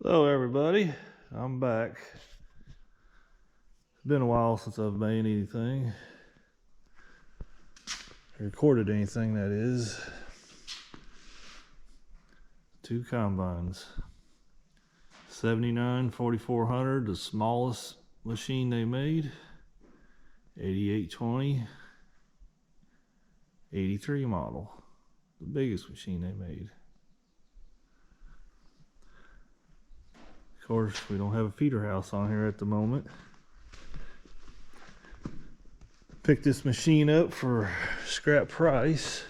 Hello everybody, I'm back. It's been a while since I've made anything, recorded anything that is. 2 combines. 79 4400, the smallest machine they made. 8820 83 model, the biggest machine they made. Of course, we don't have a feeder house on here at the moment. Picked this machine up for scrap price.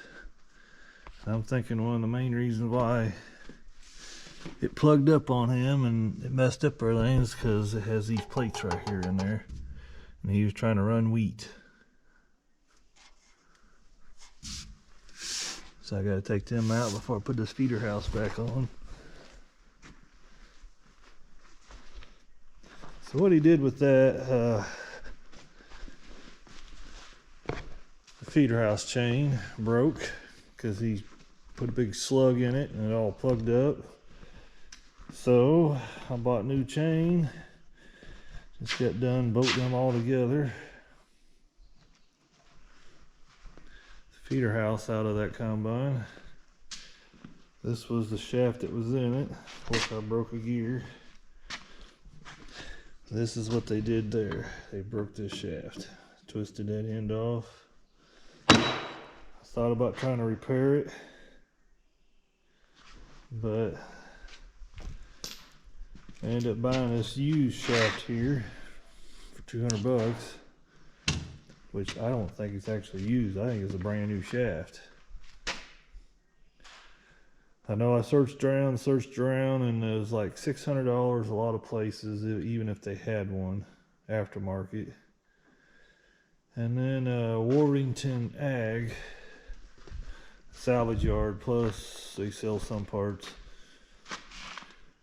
I'm thinking one of the main reasons why it plugged up on him and it messed up everything is because it has these plates right here in there, and he was trying to run wheat. So I got to take them out before I put this feeder house back on. So what he did with that, the feeder house chain broke because he put a big slug in it and it all plugged up. So I bought new chain, just got done bolting them all together. The feeder house out of that combine. This was the shaft that was in it. Of course I broke a gear. This is what they did there. They broke this shaft, twisted that end off. I thought about trying to repair it, but I ended up buying this used shaft here for 200 bucks, which I don't think it's actually used. I think it's a brand new shaft. I know I searched around, and it was like $600 a lot of places, even if they had one aftermarket. And then Warrington Ag salvage yard, plus they sell some parts.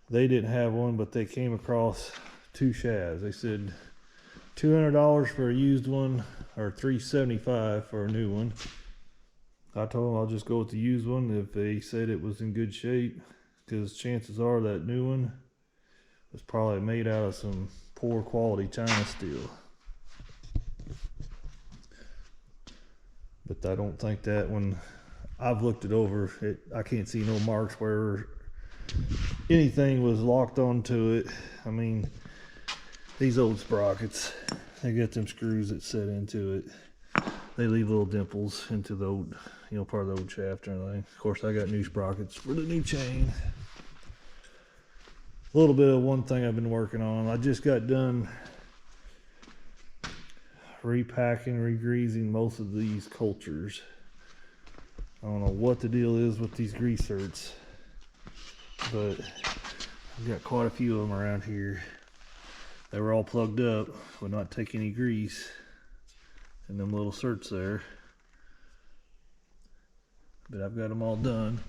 They didn't have one, but they came across 2 shafts. They said $200 for a used one or $375 for a new one. I told them I'll just go with the used one if they said it was in good shape, because chances are that new one was probably made out of some poor quality China steel. But I don't think that when I've looked it over, I can't see no marks where anything was locked onto it. I mean, these old sprockets, they got them screws that set into it. They leave little dimples into the old, part of the old shaft and everything. Of course, I got new sprockets for the new chain. A little bit of one thing I've been working on. I just got done repacking, regreasing most of these cultures. I don't know what the deal is with these grease certs, but I've got quite a few of them around here. They were all plugged up, would not take any grease. And them little certs there, but I've got them all done.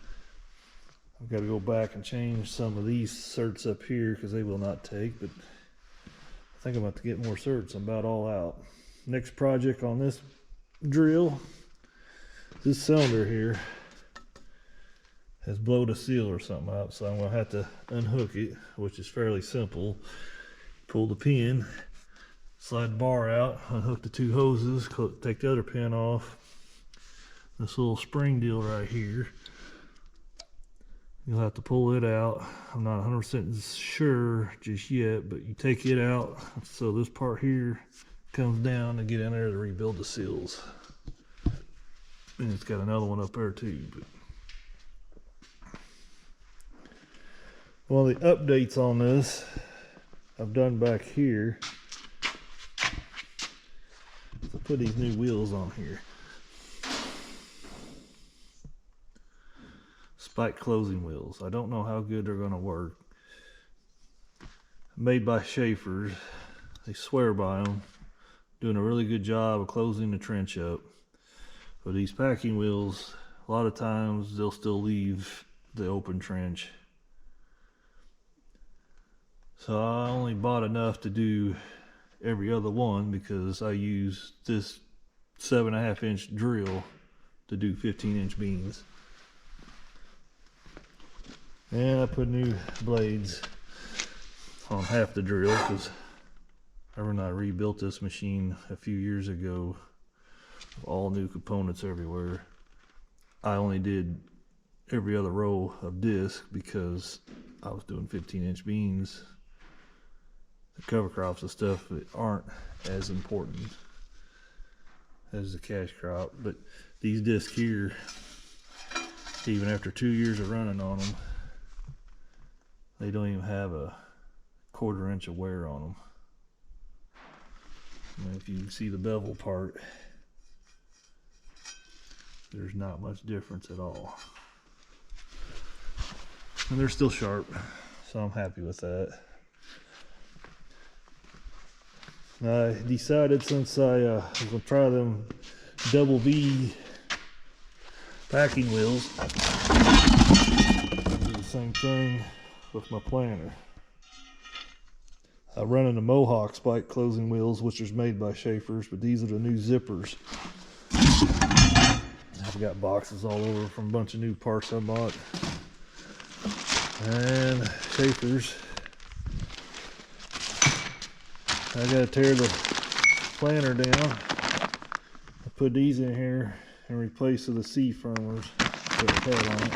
I've got to go back and change some of these certs up here because they will not take, but I think I'm about to get more certs. I'm about all out. Next project on this drill, this cylinder here has blowed a seal or something out, so I'm going to have to unhook it, which is fairly simple. Pull the pin, slide the bar out, unhook the 2 hoses, take the other pin off. This little spring deal right here, you'll have to pull it out. I'm not 100% sure just yet, but you take it out so this part here comes down to get in there to rebuild the seals. And it's got another one up there too. But one of the updates on this I've done back here, put these new wheels on here. Spike closing wheels. I don't know how good they're going to work. Made by Schaefer's. They swear by them. Doing a really good job of closing the trench up. But these packing wheels, a lot of times they'll still leave the open trench. So I only bought enough to do every other one because I use this 7.5 inch drill to do 15-inch beams. And I put new blades. on half the drill, because when I rebuilt this machine a few years ago, all new components everywhere, I only did every other row of disc because I was doing 15-inch beans. The cover crops and stuff that aren't as important as the cash crop, but these discs here, even after 2 years of running on them, they don't even have a 1/4 inch of wear on them. And if you can see the bevel part, there's not much difference at all. And they're still sharp, so I'm happy with that. I decided, since I was going to try them double V packing wheels, do the same thing with my planter. I'm running the Mohawk spike closing wheels, which is made by Schaefer's, but these are the new zippers. I've got boxes all over from a bunch of new parts I bought. And Schaefer's. I gotta tear the planter down. I put these in here in replace of the C firmers that it had on it.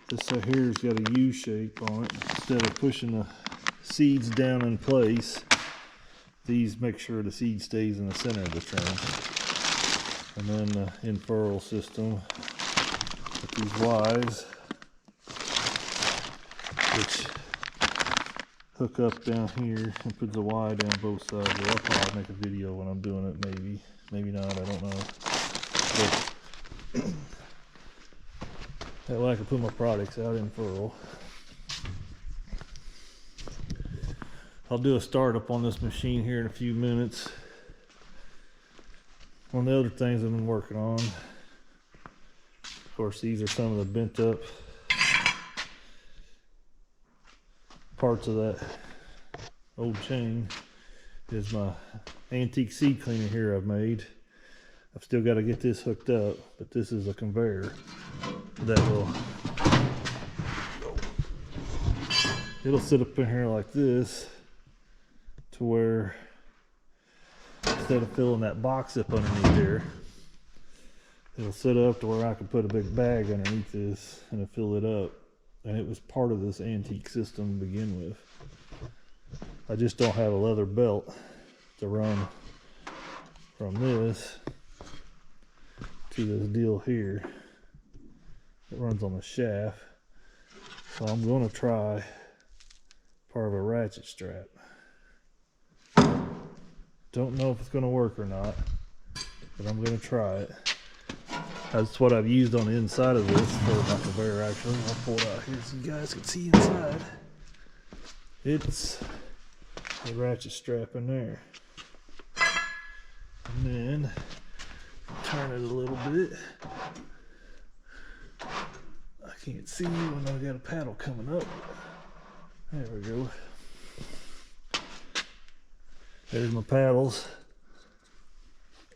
This right here's got a U shape on it. Instead of pushing the seeds down in place, these make sure the seed stays in the center of the trim. And then the in-furrow system with these Ys, which hook up down here and put the Y down both sides. Well, I'll probably make a video when I'm doing it, maybe not, I don't know. But that way I can put my products out in furrow. I'll do a startup on this machine here in a few minutes. One of the other things I've been working on, of course, these are some of the bent up parts of that old chain, is my antique seed cleaner here I've made. I've still got to get this hooked up, but this is a conveyor that it'll sit up in here like this, to where instead of filling that box up underneath there, it'll sit up to where I can put a big bag underneath this and it'll fill it up. And it was part of this antique system to begin with. I just don't have a leather belt to run from this to this deal here. It runs on the shaft. So I'm going to try part of a ratchet strap. Don't know if it's going to work or not, but I'm going to try it. That's what I've used on the inside of this for my conveyor, actually. I'll pull it out here so you guys can see inside. It's a ratchet strap in there. And then turn it a little bit. I can't see when I've got a paddle coming up. There we go. There's my paddles.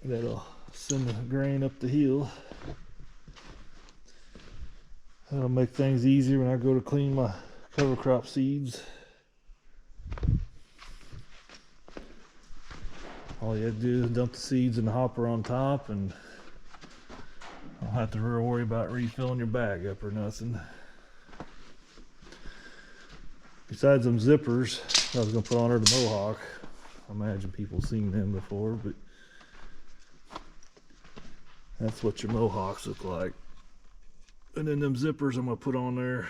That'll send the grain up the hill. That'll make things easier when I go to clean my cover crop seeds. All you have to do is dump the seeds in the hopper on top, and I don't have to worry about refilling your bag up or nothing. Besides them zippers I was going to put on her the Mohawk. I imagine people have seen them before, but that's what your Mohawks look like. And then them zippers I'm going to put on there.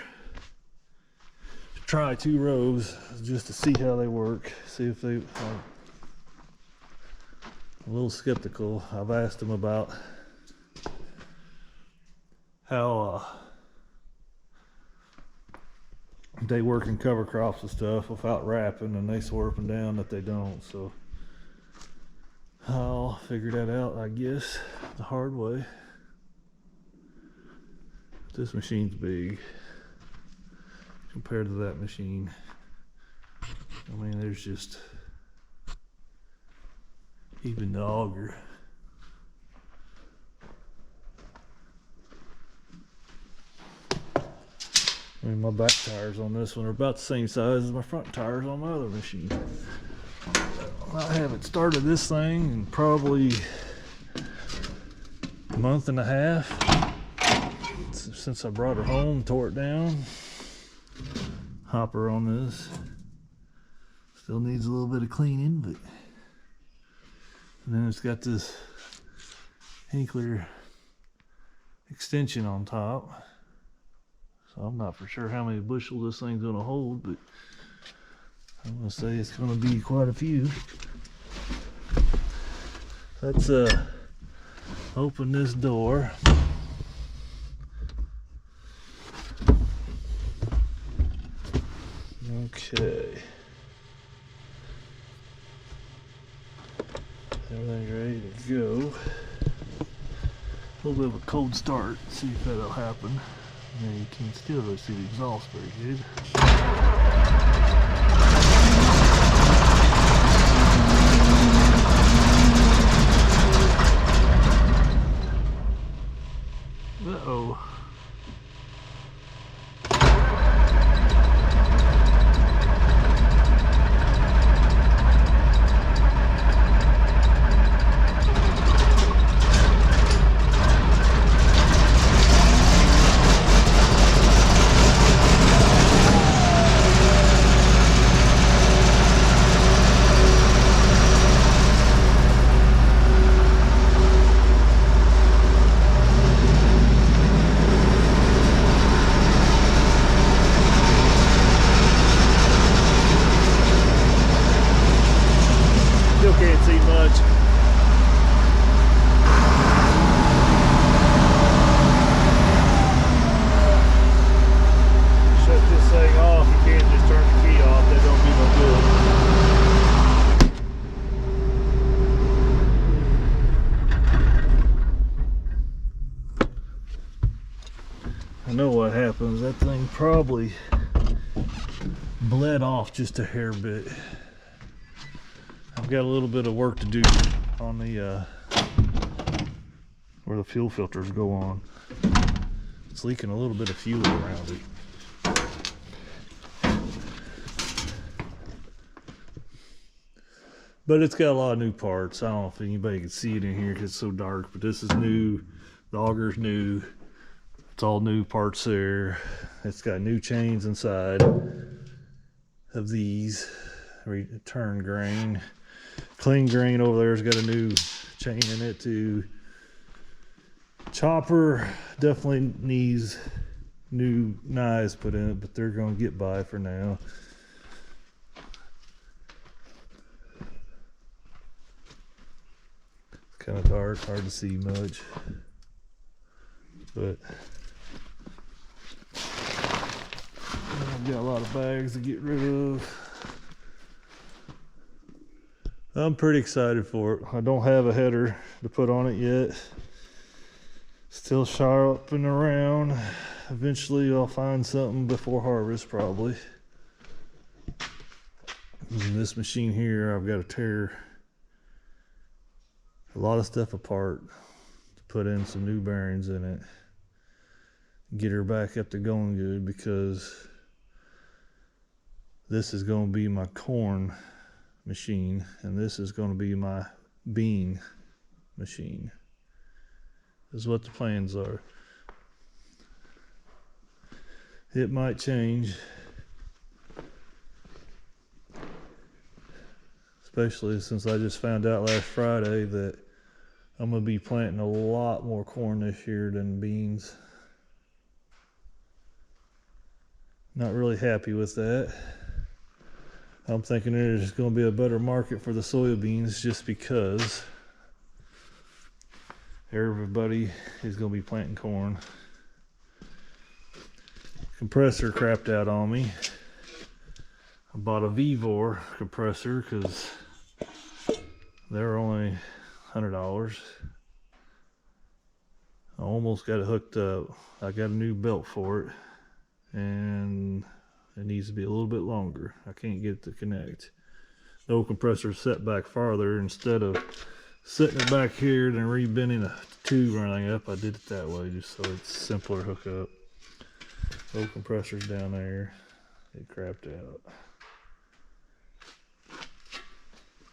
Try 2 rows just to see how they work. See if they... I'm a little skeptical. I've asked them about how they work in cover crops and stuff without wrapping, and they swear up and down that they don't. So I'll figure that out, I guess, the hard way. This machine's big compared to that machine. I mean, there's just even the auger. I mean, my back tires on this one are about the same size as my front tires on my other machine. I haven't started this thing in probably a month and a half since I brought her home, tore it down. Hopper on this still needs a little bit of cleaning, but and then it's got this Hinkler extension on top, so I'm not for sure how many bushels this thing's going to hold, but I'm going to say it's going to be quite a few. Let's open this door. Okay. Everything's ready to go. A little bit of a cold start. See if that'll happen. Yeah, you can still really see the exhaust very good. Uh-oh. Still can't see much. Shut this thing off. You can't just turn the key off. That don't do no good. I know what happens. That thing probably bled off just a hair bit. I've got a little bit of work to do on the where the fuel filters go on. It's leaking a little bit of fuel around it. But it's got a lot of new parts. I don't know if anybody can see it in here because it's so dark, but this is new. The auger's new. It's all new parts there. It's got new chains inside of these. Return grain. Clean grain over there's got a new chain in it too. Chopper definitely needs new knives put in it, but they're going to get by for now. It's kind of dark, hard to see much, but I've got a lot of bags to get rid of. I'm pretty excited for it. I don't have a header to put on it yet. Still shopping around. Eventually I'll find something before harvest probably. And this machine here, I've got to tear a lot of stuff apart to put in some new bearings in it. Get her back up to going good, because this is going to be my corn machine and this is going to be my bean machine. Is what the plans are. It might change, especially since I just found out last Friday that I'm going to be planting a lot more corn this year than beans. Not really happy with that. I'm thinking there's going to be a better market for the soybeans just because everybody is going to be planting corn. Compressor crapped out on me. I bought a Vivor compressor because they were only $100. I almost got it hooked up. I got a new belt for it, and it needs to be a little bit longer. I can't get it to connect. The old compressor set back farther. Instead of setting it back here and rebending the tube or anything up, I did it that way just so it's simpler to hook up. Oil compressor's down there. It crapped out.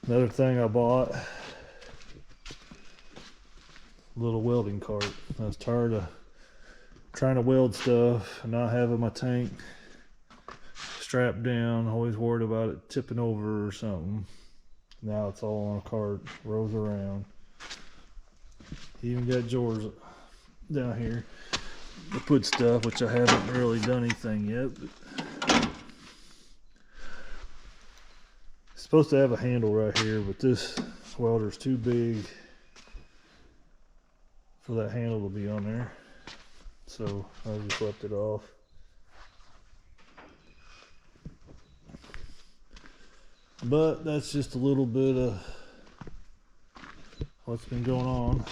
Another thing I bought, little welding cart. I was tired of trying to weld stuff and not having my tank strapped down, always worried about it tipping over or something. Now it's all on a cart, rolls around. Even got drawers down here to put stuff, which I haven't really done anything yet. But it's supposed to have a handle right here, but this welder's too big for that handle to be on there. So I just left it off. But that's just a little bit of what's been going on.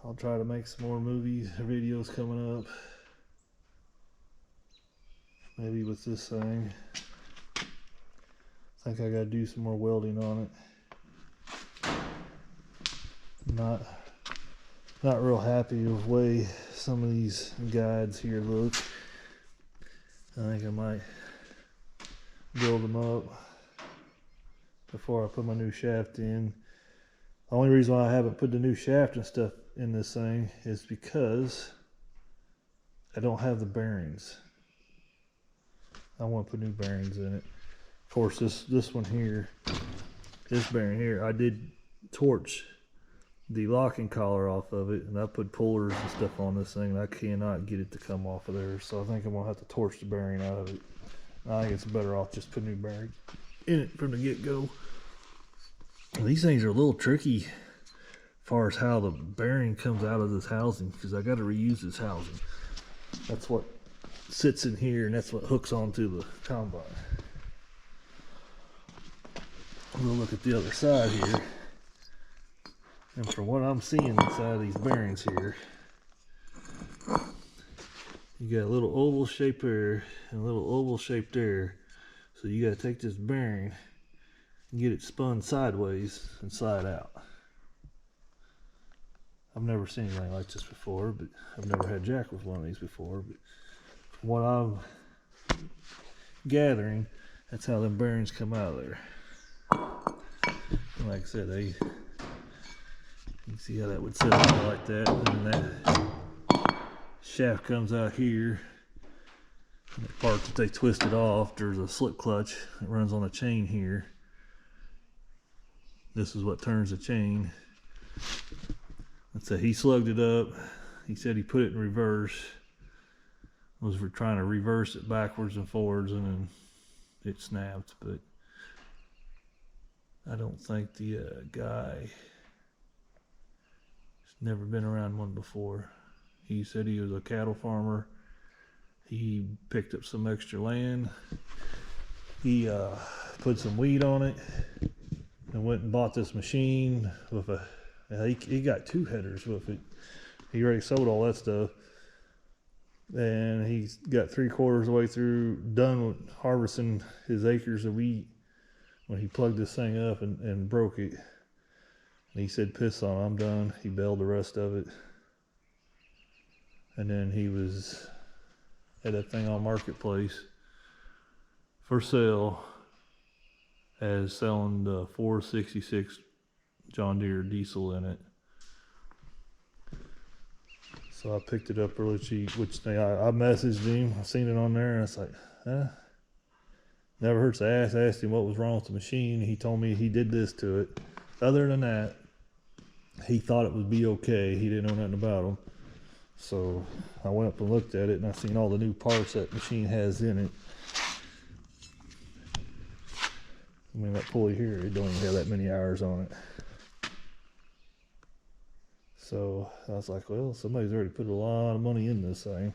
I'll try to make some more videos coming up. Maybe with this thing. I think I gotta do some more welding on it. Not real happy with the way some of these guides here look. I think I might build them up before I put my new shaft in. The only reason why I haven't put the new shaft and stuff in this thing is because I don't have the bearings. I want to put new bearings in it. Of course, this one here, this bearing here, I did torch the locking collar off of it, and I put pullers and stuff on this thing, and I cannot get it to come off of there. So I think I'm gonna have to torch the bearing out of it. I think it's better off just putting new bearing in it from the get-go. These things are a little tricky as far as how the bearing comes out of this housing, because I got to reuse this housing. That's what sits in here, and that's what hooks onto the combine. We'll look at the other side here, and from what I'm seeing inside of these bearings here, you got a little oval shape there and a little oval shape there. So you got to take this bearing and get it spun sideways and slide out. I've never seen anything like this before, but I've never had jack with one of these before. But from what I'm gathering, that's how them bearings come out of there. And like I said, you can see how that would sit out like that, and then that shaft comes out here. And the part that they twisted off, there's a slip clutch that runs on a chain here. This is what turns the chain. Let's say he slugged it up. He said he put it in reverse. Was trying to reverse it backwards and forwards, and then it snapped. But I don't think the guy has never been around one before. He said he was a cattle farmer. He picked up some extra land. He put some weed on it and went and bought this machine with he got 2 headers with it. He already sold all that stuff. And he got 3/4 of the way through, done with harvesting his acres of wheat when he plugged this thing up and broke it. And he said, "Piss on it, I'm done." He bailed the rest of it. And then he had that thing on Marketplace for sale as selling the 466 John Deere diesel in it. So I picked it up really cheap, which I messaged him. I seen it on there, and I was like, never hurts to ask. I asked him what was wrong with the machine. He told me he did this to it. Other than that, he thought it would be okay. He didn't know nothing about them. So I went up and looked at it, and I seen all the new parts that machine has in it. I mean, that pulley here, it don't even have that many hours on it. So I was like, well, somebody's already put a lot of money in this thing.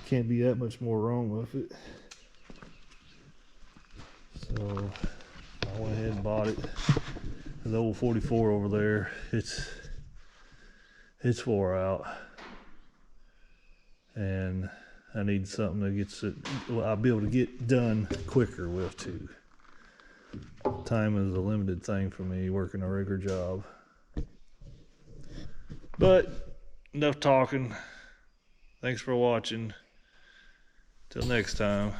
Can't be that much more wrong with it. So I went ahead and bought it. The old 44 over there, it's wore out. And I need something that gets it, I'll be able to get done quicker with too. Time is a limited thing for me working a regular job. But enough talking. Thanks for watching. Till next time.